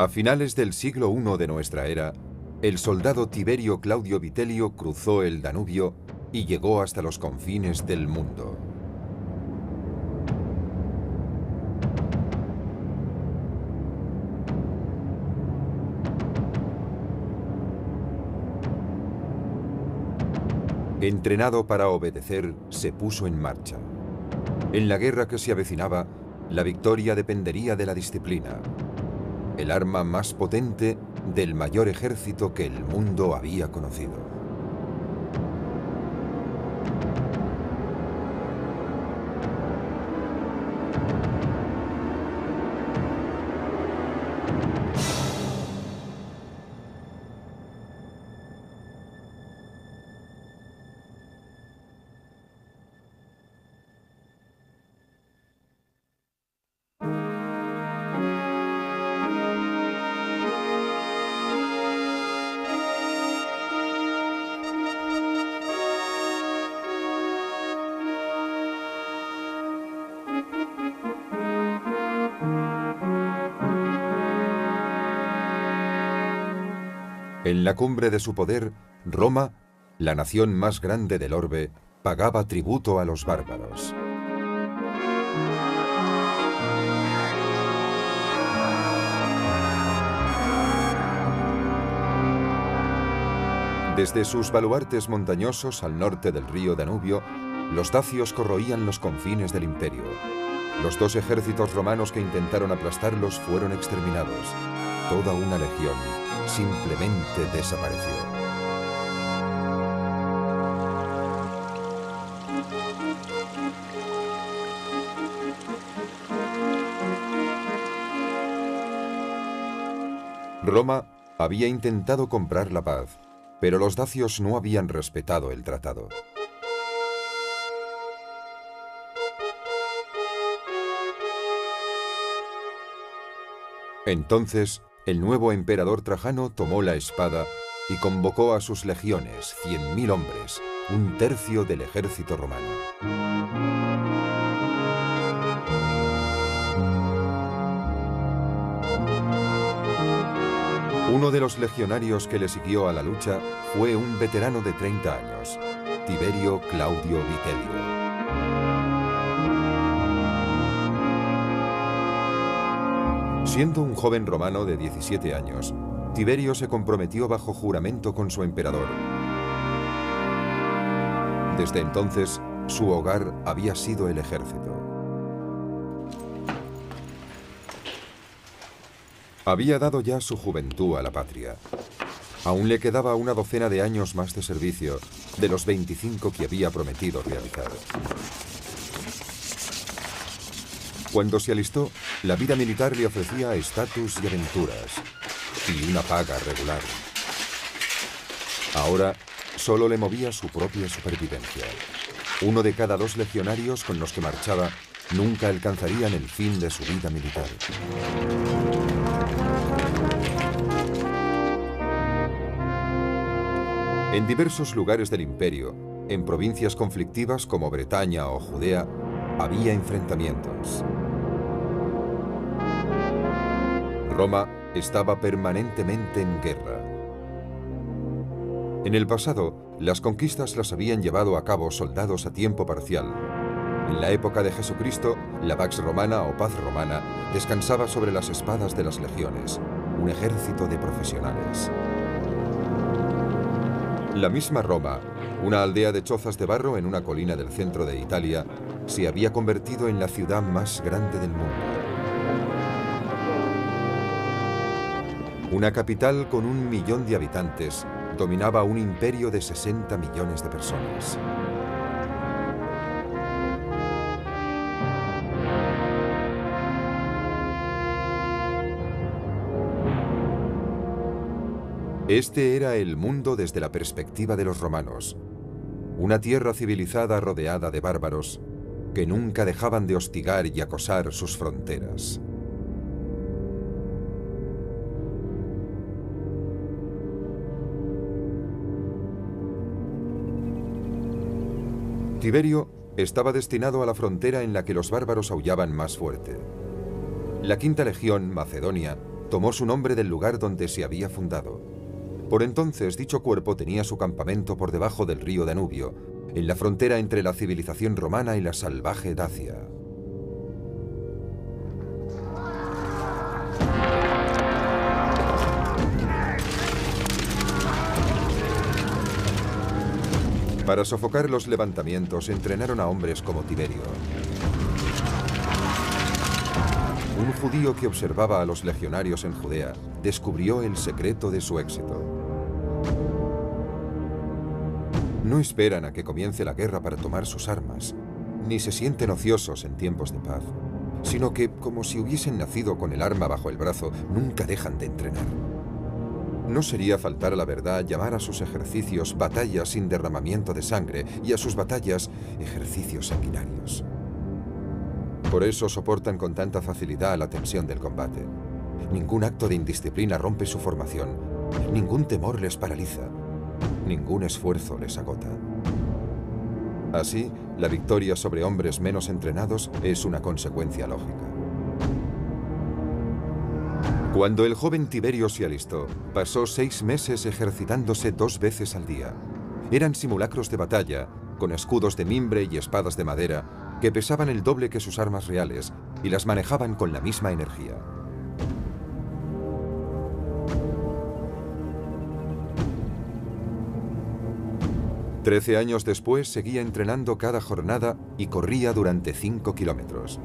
A finales del siglo I de nuestra era, el soldado Tiberio Claudio Vitelio cruzó el Danubio y llegó hasta los confines del mundo. Entrenado para obedecer, se puso en marcha. En la guerra que se avecinaba, la victoria dependería de la disciplina, el arma más potente del mayor ejército que el mundo había conocido. En la cumbre de su poder, Roma, la nación más grande del orbe, pagaba tributo a los bárbaros. Desde sus baluartes montañosos al norte del río Danubio, los dacios corroían los confines del imperio. Los dos ejércitos romanos que intentaron aplastarlos fueron exterminados. Toda una legión simplemente desapareció. Roma había intentado comprar la paz, pero los dacios no habían respetado el tratado. Entonces, el nuevo emperador Trajano tomó la espada y convocó a sus legiones, 100.000 hombres, un tercio del ejército romano. Uno de los legionarios que le siguió a la lucha fue un veterano de 30 años, Tiberio Claudio Vitelio. Siendo un joven romano de 17 años, Tiberio se comprometió bajo juramento con su emperador. Desde entonces, su hogar había sido el ejército. Había dado ya su juventud a la patria. Aún le quedaba una docena de años más de servicio, de los 25 que había prometido realizar. Cuando se alistó, la vida militar le ofrecía estatus y aventuras, y una paga regular. Ahora, solo le movía su propia supervivencia. Uno de cada 2 legionarios con los que marchaba nunca alcanzarían el fin de su vida militar. En diversos lugares del imperio, en provincias conflictivas como Bretaña o Judea, había enfrentamientos. Roma estaba permanentemente en guerra. En el pasado, las conquistas las habían llevado a cabo soldados a tiempo parcial. En la época de Jesucristo, la Pax Romana o Paz Romana descansaba sobre las espadas de las legiones, un ejército de profesionales. La misma Roma, una aldea de chozas de barro en una colina del centro de Italia, se había convertido en la ciudad más grande del mundo. Una capital con 1 millón de habitantes dominaba un imperio de 60 millones de personas. Este era el mundo desde la perspectiva de los romanos. Una tierra civilizada rodeada de bárbaros que nunca dejaban de hostigar y acosar sus fronteras. Tiberio estaba destinado a la frontera en la que los bárbaros aullaban más fuerte. La Quinta Legión, Macedonia, tomó su nombre del lugar donde se había fundado. Por entonces, dicho cuerpo tenía su campamento por debajo del río Danubio, en la frontera entre la civilización romana y la salvaje Dacia. Para sofocar los levantamientos, entrenaron a hombres como Tiberio. Un judío que observaba a los legionarios en Judea descubrió el secreto de su éxito. No esperan a que comience la guerra para tomar sus armas, ni se sienten ociosos en tiempos de paz, sino que, como si hubiesen nacido con el arma bajo el brazo, nunca dejan de entrenar. No sería faltar a la verdad llamar a sus ejercicios batallas sin derramamiento de sangre y a sus batallas ejercicios sanguinarios. Por eso soportan con tanta facilidad la tensión del combate. Ningún acto de indisciplina rompe su formación, ningún temor les paraliza, ningún esfuerzo les agota. Así, la victoria sobre hombres menos entrenados es una consecuencia lógica. Cuando el joven Tiberio se alistó, pasó 6 meses ejercitándose 2 veces al día. Eran simulacros de batalla, con escudos de mimbre y espadas de madera, que pesaban el doble que sus armas reales y las manejaban con la misma energía. Trece años después seguía entrenando cada jornada y corría durante 5 kilómetros.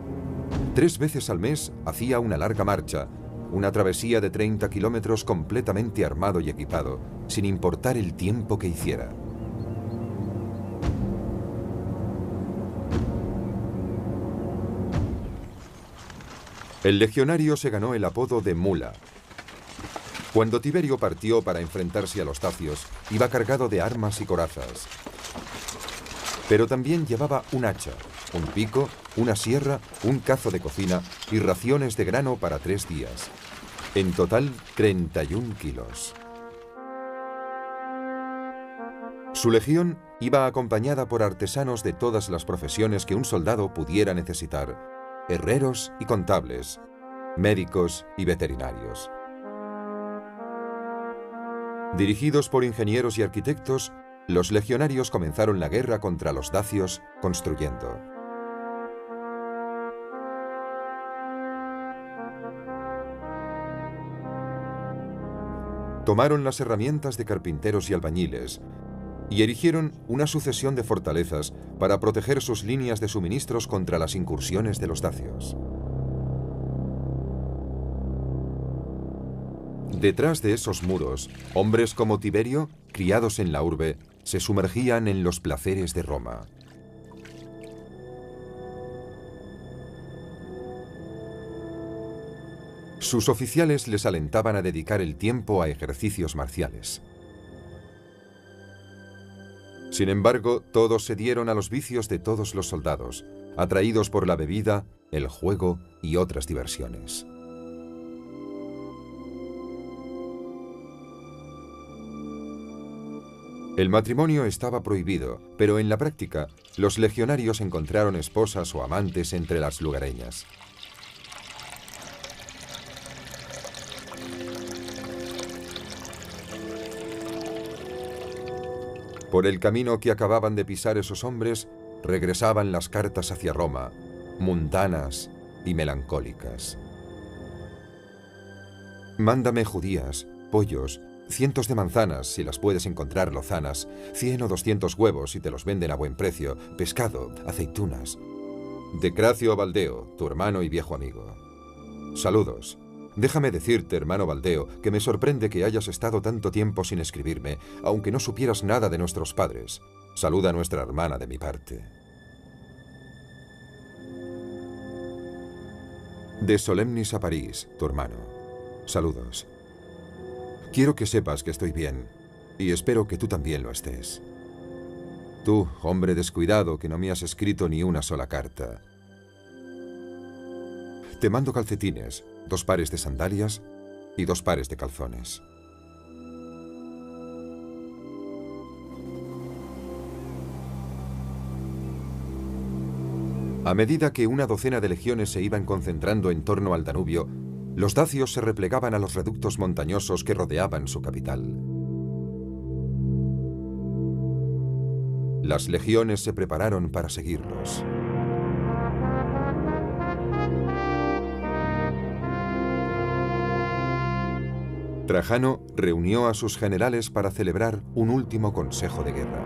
3 veces al mes hacía una larga marcha, una travesía de 30 kilómetros completamente armado y equipado, sin importar el tiempo que hiciera. El legionario se ganó el apodo de Mula. Cuando Tiberio partió para enfrentarse a los dacios, iba cargado de armas y corazas. Pero también llevaba un hacha, un pico, una sierra, un cazo de cocina y raciones de grano para 3 días. En total, 31 kilos. Su legión iba acompañada por artesanos de todas las profesiones que un soldado pudiera necesitar: herreros y contables, médicos y veterinarios. Dirigidos por ingenieros y arquitectos, los legionarios comenzaron la guerra contra los dacios construyendo. Tomaron las herramientas de carpinteros y albañiles y erigieron una sucesión de fortalezas para proteger sus líneas de suministros contra las incursiones de los dacios. Detrás de esos muros, hombres como Tiberio, criados en la urbe, se sumergían en los placeres de Roma. Sus oficiales les alentaban a dedicar el tiempo a ejercicios marciales. Sin embargo, todos se dieron a los vicios de todos los soldados, atraídos por la bebida, el juego y otras diversiones. El matrimonio estaba prohibido, pero en la práctica, los legionarios encontraron esposas o amantes entre las lugareñas. Por el camino que acababan de pisar esos hombres, regresaban las cartas hacia Roma, mundanas y melancólicas. Mándame judías, pollos, cientos de manzanas si las puedes encontrar lozanas, 100 o 200 huevos si te los venden a buen precio, pescado, aceitunas. De Cracio Baldeo, tu hermano y viejo amigo. Saludos. Déjame decirte, hermano Baldeo, que me sorprende que hayas estado tanto tiempo sin escribirme, aunque no supieras nada de nuestros padres. Saluda a nuestra hermana de mi parte. De Solemnis a París, tu hermano. Saludos. Quiero que sepas que estoy bien, y espero que tú también lo estés. Tú, hombre descuidado, que no me has escrito ni una sola carta. Te mando calcetines, 2 pares de sandalias y 2 pares de calzones. A medida que una docena de legiones se iban concentrando en torno al Danubio, Los dacios se replegaban a los reductos montañosos que rodeaban su capital. Las legiones se prepararon para seguirlos. Trajano reunió a sus generales para celebrar un último consejo de guerra.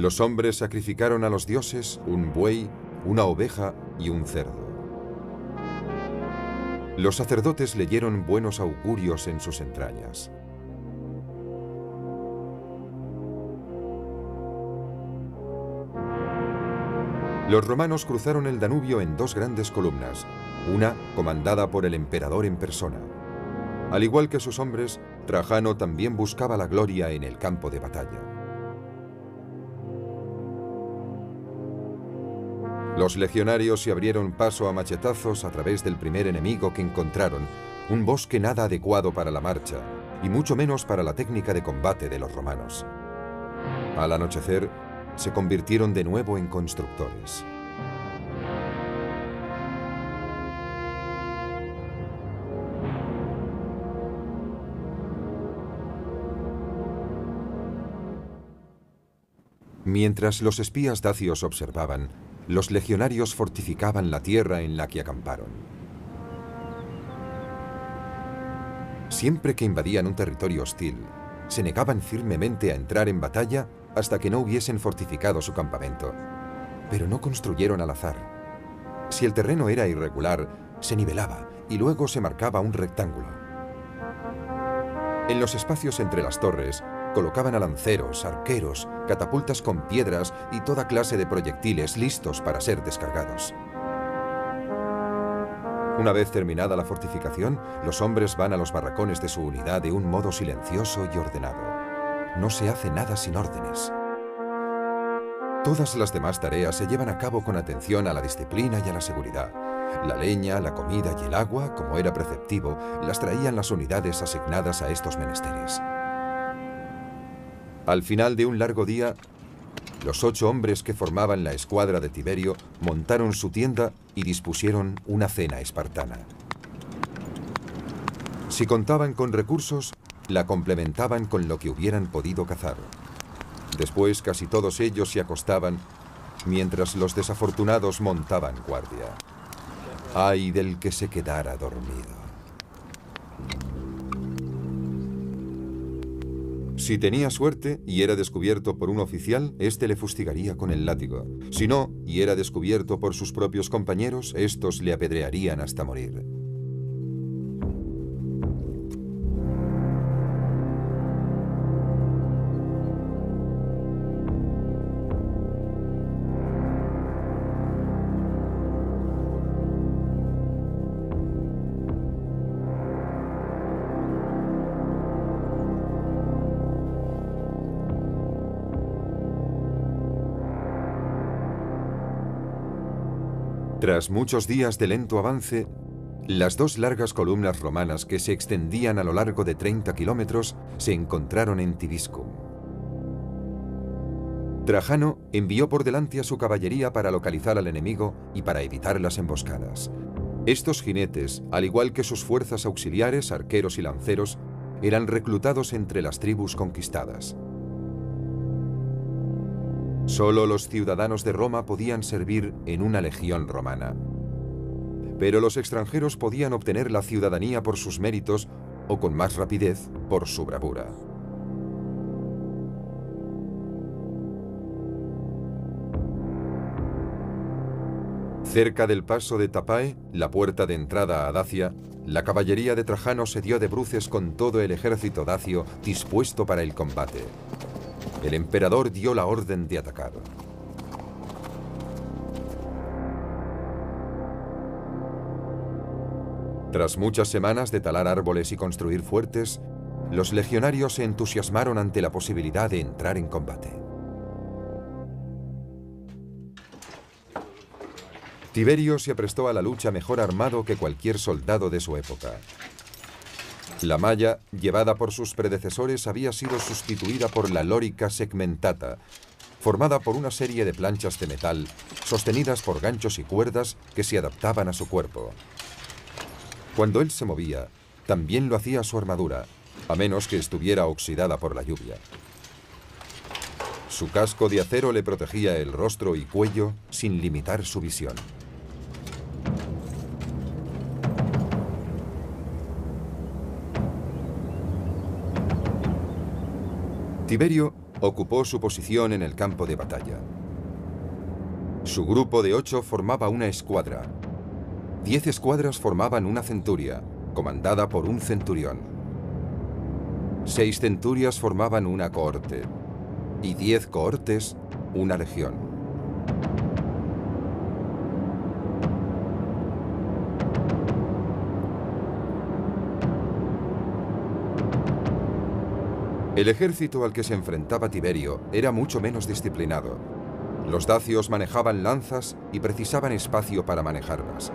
Los hombres sacrificaron a los dioses un buey, una oveja y un cerdo. Los sacerdotes leyeron buenos augurios en sus entrañas. Los romanos cruzaron el Danubio en dos grandes columnas, una comandada por el emperador en persona. Al igual que sus hombres, Trajano también buscaba la gloria en el campo de batalla. Los legionarios se abrieron paso a machetazos a través del primer enemigo que encontraron, un bosque nada adecuado para la marcha, y mucho menos para la técnica de combate de los romanos. Al anochecer, se convirtieron de nuevo en constructores. Mientras los espías dacios observaban, los legionarios fortificaban la tierra en la que acamparon. Siempre que invadían un territorio hostil, se negaban firmemente a entrar en batalla hasta que no hubiesen fortificado su campamento. Pero no construyeron al azar. Si el terreno era irregular, se nivelaba y luego se marcaba un rectángulo. En los espacios entre las torres, colocaban a lanceros, arqueros, catapultas con piedras y toda clase de proyectiles listos para ser descargados. Una vez terminada la fortificación, los hombres van a los barracones de su unidad de un modo silencioso y ordenado. No se hace nada sin órdenes. Todas las demás tareas se llevan a cabo con atención a la disciplina y a la seguridad. La leña, la comida y el agua, como era preceptivo, las traían las unidades asignadas a estos menesteres. Al final de un largo día, los 8 hombres que formaban la escuadra de Tiberio montaron su tienda y dispusieron una cena espartana. Si contaban con recursos, la complementaban con lo que hubieran podido cazar. Después casi todos ellos se acostaban, mientras los desafortunados montaban guardia. ¡Ay del que se quedara dormido! Si tenía suerte y era descubierto por un oficial, éste le fustigaría con el látigo. Si no, y era descubierto por sus propios compañeros, estos le apedrearían hasta morir. Tras muchos días de lento avance, las dos largas columnas romanas que se extendían a lo largo de 30 kilómetros se encontraron en Tibiscum. Trajano envió por delante a su caballería para localizar al enemigo y para evitar las emboscadas. Estos jinetes, al igual que sus fuerzas auxiliares, arqueros y lanceros, eran reclutados entre las tribus conquistadas. Solo los ciudadanos de Roma podían servir en una legión romana. Pero los extranjeros podían obtener la ciudadanía por sus méritos o con más rapidez por su bravura. Cerca del paso de Tapae, la puerta de entrada a Dacia, la caballería de Trajano se dio de bruces con todo el ejército dacio dispuesto para el combate. El emperador dio la orden de atacar. Tras muchas semanas de talar árboles y construir fuertes, los legionarios se entusiasmaron ante la posibilidad de entrar en combate. Tiberio se aprestó a la lucha mejor armado que cualquier soldado de su época. La malla, llevada por sus predecesores, había sido sustituida por la lorica segmentata, formada por una serie de planchas de metal sostenidas por ganchos y cuerdas que se adaptaban a su cuerpo. Cuando él se movía, también lo hacía su armadura, a menos que estuviera oxidada por la lluvia. Su casco de acero le protegía el rostro y cuello sin limitar su visión. Tiberio ocupó su posición en el campo de batalla. Su grupo de 8 formaba una escuadra. 10 escuadras formaban una centuria, comandada por un centurión. 6 centurias formaban una cohorte, y 10 cohortes, una legión. El ejército al que se enfrentaba Tiberio era mucho menos disciplinado. Los dacios manejaban lanzas y precisaban espacio para manejarlas.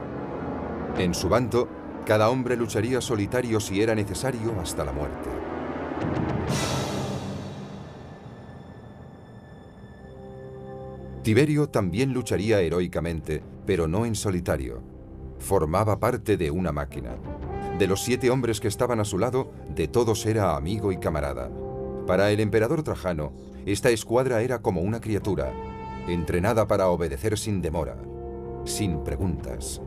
En su bando, cada hombre lucharía solitario si era necesario hasta la muerte. Tiberio también lucharía heroicamente, pero no en solitario. Formaba parte de una máquina. De los 7 hombres que estaban a su lado, de todos era amigo y camarada. Para el emperador Trajano, esta escuadra era como una criatura, entrenada para obedecer sin demora, sin preguntas.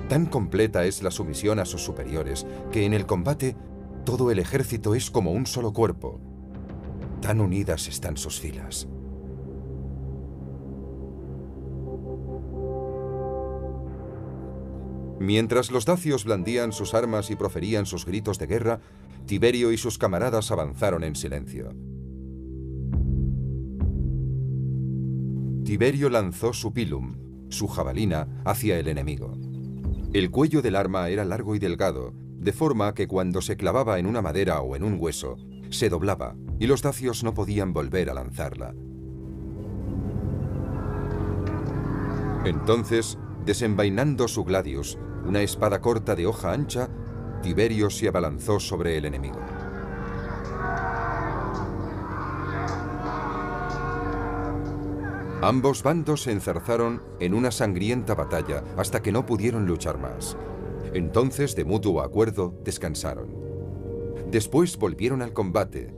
Tan completa es la sumisión a sus superiores que en el combate todo el ejército es como un solo cuerpo. Tan unidas están sus filas. Mientras los dacios blandían sus armas y proferían sus gritos de guerra, Tiberio y sus camaradas avanzaron en silencio. Tiberio lanzó su pilum, su jabalina, hacia el enemigo. El cuello del arma era largo y delgado, de forma que cuando se clavaba en una madera o en un hueso, se doblaba y los dacios no podían volver a lanzarla. Entonces, desenvainando su gladius, una espada corta de hoja ancha, Tiberio se abalanzó sobre el enemigo. Ambos bandos se enzarzaron en una sangrienta batalla hasta que no pudieron luchar más. Entonces, de mutuo acuerdo, descansaron. Después volvieron al combate.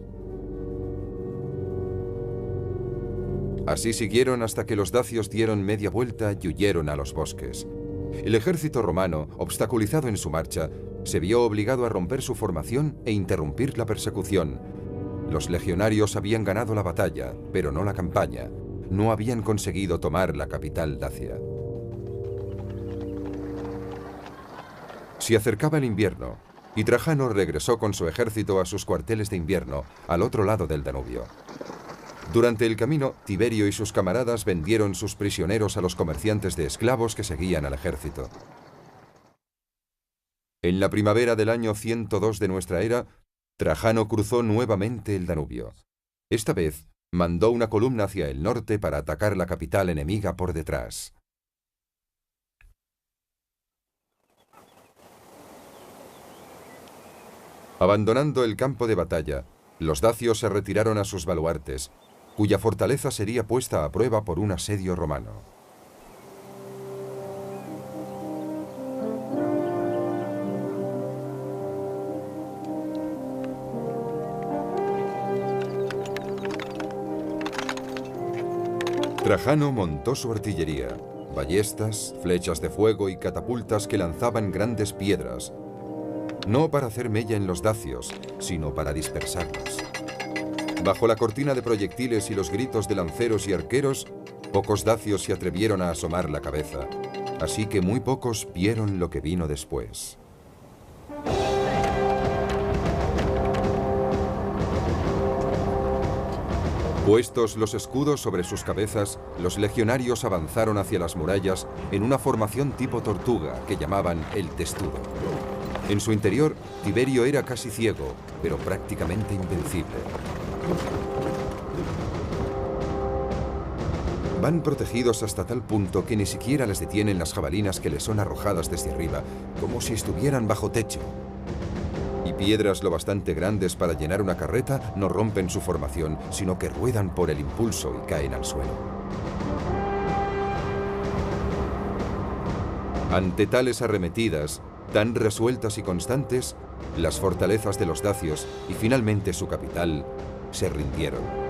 Así siguieron hasta que los dacios dieron media vuelta y huyeron a los bosques. El ejército romano, obstaculizado en su marcha, se vio obligado a romper su formación e interrumpir la persecución. Los legionarios habían ganado la batalla, pero no la campaña. No habían conseguido tomar la capital dacia. Se acercaba el invierno, y Trajano regresó con su ejército a sus cuarteles de invierno, al otro lado del Danubio. Durante el camino, Tiberio y sus camaradas vendieron sus prisioneros a los comerciantes de esclavos que seguían al ejército. En la primavera del año 102 de nuestra era, Trajano cruzó nuevamente el Danubio. Esta vez, mandó una columna hacia el norte para atacar la capital enemiga por detrás. Abandonando el campo de batalla, los dacios se retiraron a sus baluartes, cuya fortaleza sería puesta a prueba por un asedio romano. Trajano montó su artillería, ballestas, flechas de fuego y catapultas que lanzaban grandes piedras, no para hacer mella en los dacios, sino para dispersarlos. Bajo la cortina de proyectiles y los gritos de lanceros y arqueros, pocos dacios se atrevieron a asomar la cabeza, así que muy pocos vieron lo que vino después. Puestos los escudos sobre sus cabezas, los legionarios avanzaron hacia las murallas en una formación tipo tortuga que llamaban el testudo. En su interior, Tiberio era casi ciego, pero prácticamente invencible. Van protegidos hasta tal punto que ni siquiera les detienen las jabalinas que les son arrojadas desde arriba, como si estuvieran bajo techo. Y piedras lo bastante grandes para llenar una carreta no rompen su formación, sino que ruedan por el impulso y caen al suelo. Ante tales arremetidas, tan resueltas y constantes, las fortalezas de los dacios y finalmente su capital se rindieron.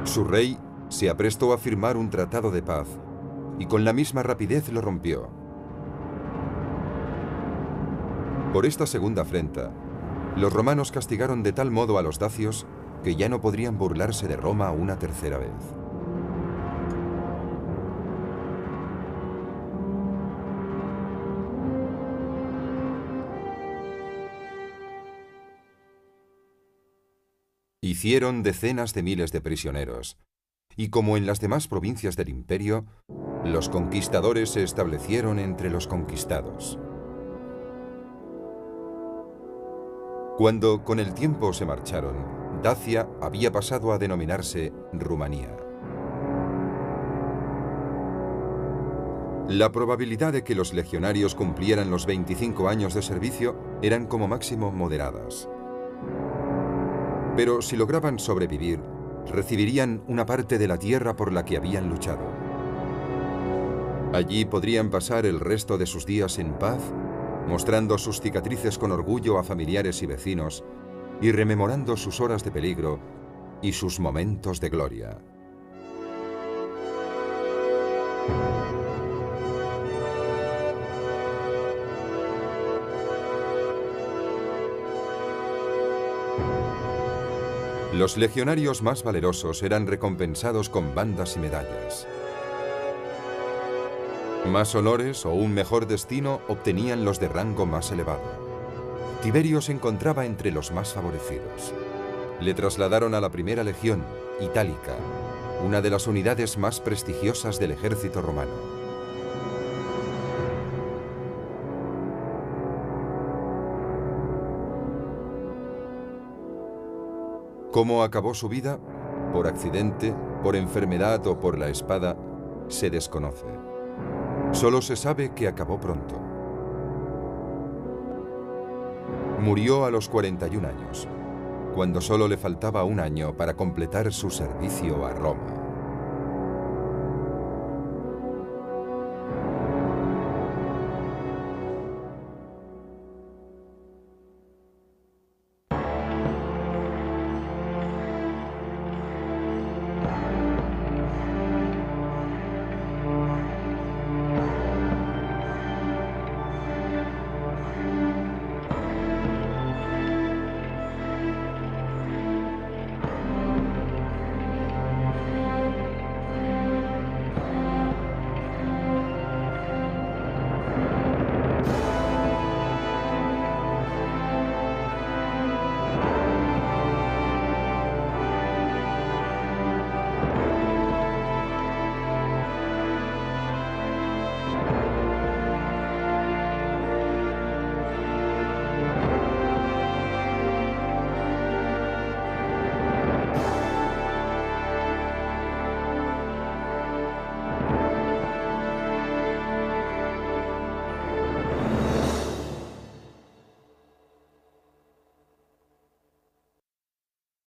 Su rey se aprestó a firmar un tratado de paz y con la misma rapidez lo rompió. Por esta segunda afrenta, los romanos castigaron de tal modo a los dacios que ya no podrían burlarse de Roma una tercera vez. Hicieron decenas de miles de prisioneros, y como en las demás provincias del imperio, los conquistadores se establecieron entre los conquistados. Cuando con el tiempo se marcharon, Dacia había pasado a denominarse Rumanía. La probabilidad de que los legionarios cumplieran los 25 años de servicio eran como máximo moderadas. Pero si lograban sobrevivir, recibirían una parte de la tierra por la que habían luchado. Allí podrían pasar el resto de sus días en paz, mostrando sus cicatrices con orgullo a familiares y vecinos y rememorando sus horas de peligro y sus momentos de gloria. Los legionarios más valerosos eran recompensados con bandas y medallas. Más honores o un mejor destino obtenían los de rango más elevado. Tiberio se encontraba entre los más favorecidos. Le trasladaron a la primera legión, Itálica, una de las unidades más prestigiosas del ejército romano. ¿Cómo acabó su vida? Por accidente, por enfermedad o por la espada, se desconoce. Solo se sabe que acabó pronto. Murió a los 41 años, cuando solo le faltaba un año para completar su servicio a Roma.